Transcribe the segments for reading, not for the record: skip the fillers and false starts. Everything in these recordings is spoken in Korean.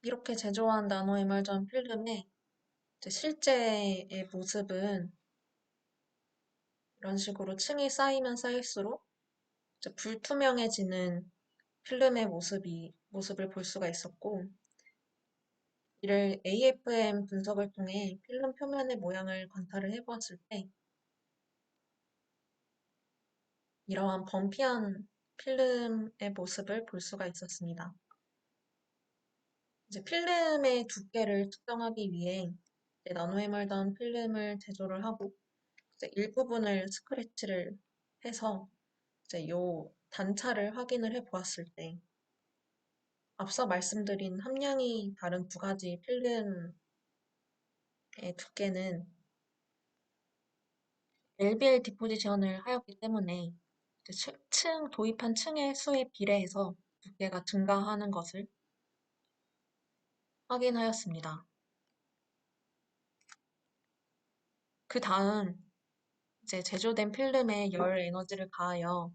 이렇게 제조한 나노 에멀전 필름의 이제 실제의 모습은 이런 식으로 층이 쌓이면 쌓일수록 이제 불투명해지는 필름의 모습을 볼 수가 있었고, 이를 AFM 분석을 통해 필름 표면의 모양을 관찰을 해보았을 때, 이러한 범피한 필름의 모습을 볼 수가 있었습니다. 이제 필름의 두께를 측정하기 위해 이제 나노에멀던 필름을 제조를 하고, 이제 일부분을 스크래치를 해서 이제 요 단차를 확인을 해 보았을 때, 앞서 말씀드린 함량이 다른 두 가지 필름의 두께는 LBL 디포지션을 하였기 때문에 이제 도입한 층의 수에 비례해서 두께가 증가하는 것을 확인하였습니다. 그 다음 이제 제조된 필름에 열 에너지를 가하여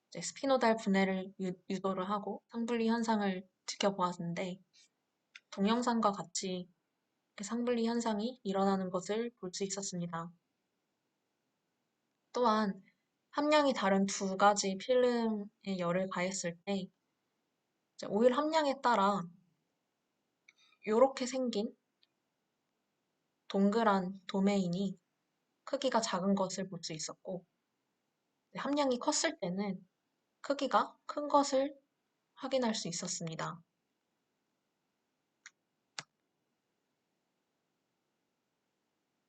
이제 스피노달 분해를 유도를 하고 상분리 현상을 지켜보았는데, 동영상과 같이 상분리 현상이 일어나는 것을 볼 수 있었습니다. 또한 함량이 다른 두 가지 필름에 열을 가했을 때 이제 오일 함량에 따라 이렇게 생긴 동그란 도메인이 크기가 작은 것을 볼 수 있었고, 함량이 컸을 때는 크기가 큰 것을 확인할 수 있었습니다.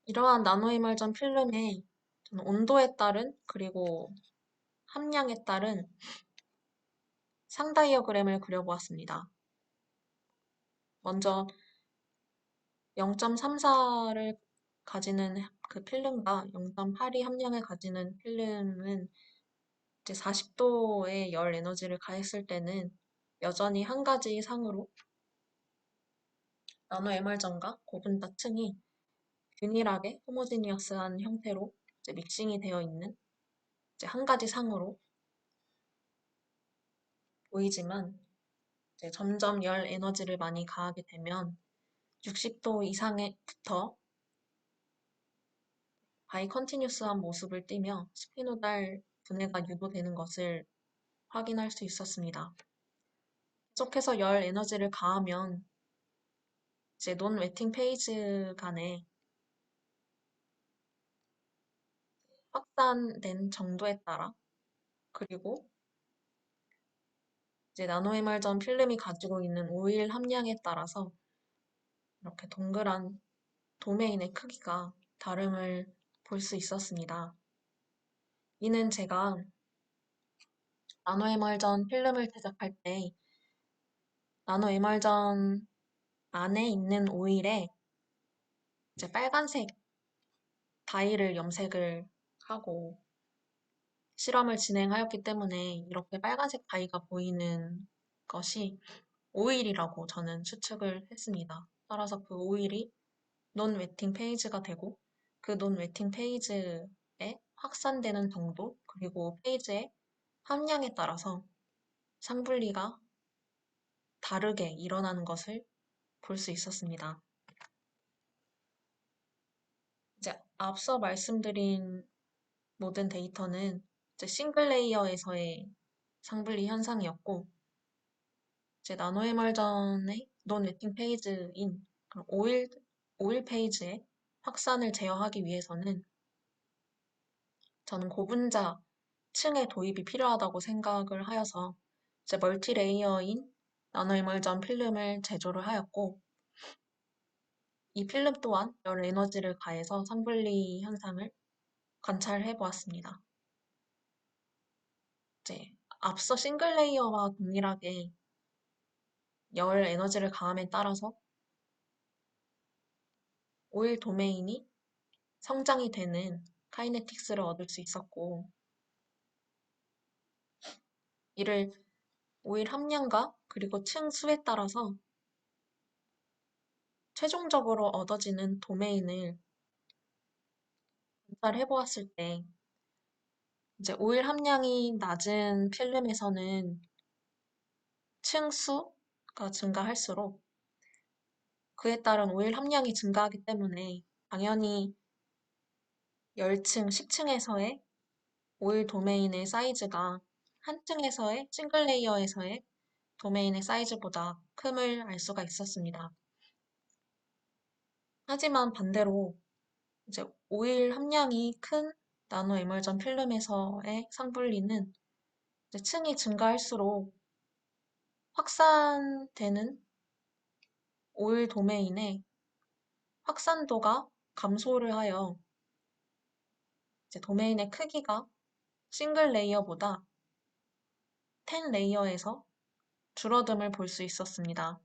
이러한 나노이멀전 필름의 온도에 따른 그리고 함량에 따른 상 다이어그램을 그려보았습니다. 먼저 0.34를 가지는 그 필름과 0.82 함량을 가지는 필름은 이제 40도의 열 에너지를 가했을 때는 여전히 한 가지 상으로 나노 에멀전과 고분자층이 균일하게 호모지니어스한 형태로 이제 믹싱이 되어 있는 이제 한 가지 상으로 보이지만, 이제 점점 열 에너지를 많이 가하게 되면 60도 이상부터 바이 컨티뉴스한 모습을 띠며 스피노달 분해가 유도되는 것을 확인할 수 있었습니다. 계속해서 열 에너지를 가하면 이제 논 웨팅 페이즈 간에 확산된 정도에 따라, 그리고 이제 나노에멀전 필름이 가지고 있는 오일 함량에 따라서 이렇게 동그란 도메인의 크기가 다름을 볼 수 있었습니다. 이는 제가 나노에멀전 필름을 제작할 때 나노에멀전 안에 있는 오일에 이제 빨간색 다이를 염색을 하고 실험을 진행하였기 때문에 이렇게 빨간색 다이가 보이는 것이 오일이라고 저는 추측을 했습니다. 따라서 그 오일이 논 웨팅 페이지가 되고, 그 논 웨팅 페이지에 확산되는 정도, 그리고 페이지의 함량에 따라서 상분리가 다르게 일어나는 것을 볼 수 있었습니다. 이제 앞서 말씀드린 모든 데이터는 이제 싱글 레이어에서의 상분리 현상이었고, 이제 나노에멀전의 논 웨팅 페이지인 그런 오일 페이지의 확산을 제어하기 위해서는 저는 고분자 층의 도입이 필요하다고 생각을 하여서 이제 멀티 레이어인 나노에멀전 필름을 제조를 하였고, 이 필름 또한 열 에너지를 가해서 상분리 현상을 관찰해 보았습니다. 이제 앞서 싱글 레이어와 동일하게 열 에너지를 가함에 따라서 오일 도메인이 성장이 되는 카이네틱스를 얻을 수 있었고, 이를 오일 함량과 그리고 층 수에 따라서 최종적으로 얻어지는 도메인을 관찰해 보았을 때, 이제 오일 함량이 낮은 필름에서는 층 수가 증가할수록 그에 따른 오일 함량이 증가하기 때문에 당연히 열층, 10층에서의 오일 도메인의 사이즈가 한 층에서의 싱글 레이어에서의 도메인의 사이즈보다 큼을 알 수가 있었습니다. 하지만 반대로 이제 오일 함량이 큰 나노 에멀전 필름에서의 상분리는 이제 층이 증가할수록 확산되는 오일 도메인의 확산도가 감소를 하여 이제 도메인의 크기가 싱글 레이어보다 10 레이어에서 줄어듦을 볼 수 있었습니다.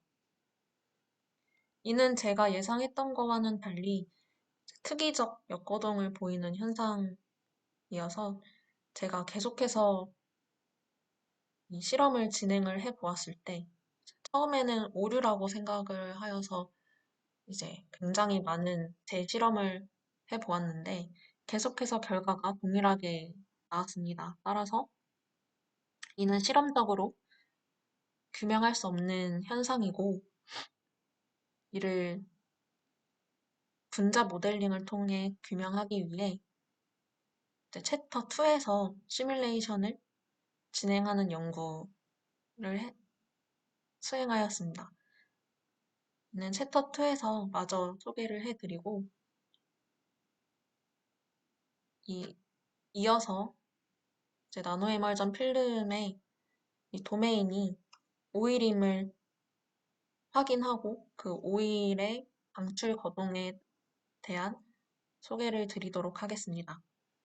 이는 제가 예상했던 거와는 달리 특이적 역거동을 보이는 현상이어서 제가 계속해서 이 실험을 진행을 해 보았을 때 처음에는 오류라고 생각을 하여서 이제 굉장히 많은 재실험을 해 보았는데 계속해서 결과가 동일하게 나왔습니다. 따라서 이는 실험적으로 규명할 수 없는 현상이고 이를 분자 모델링을 통해 규명하기 위해 이제 챕터 2에서 시뮬레이션을 진행하는 연구를 수행하였습니다. 이는 챕터 2에서 마저 소개를 해드리고 이어서 이제 나노에멀전 필름의 이 도메인이 오일임을 확인하고 그 오일의 방출 거동에 대한 소개를 드리도록 하겠습니다.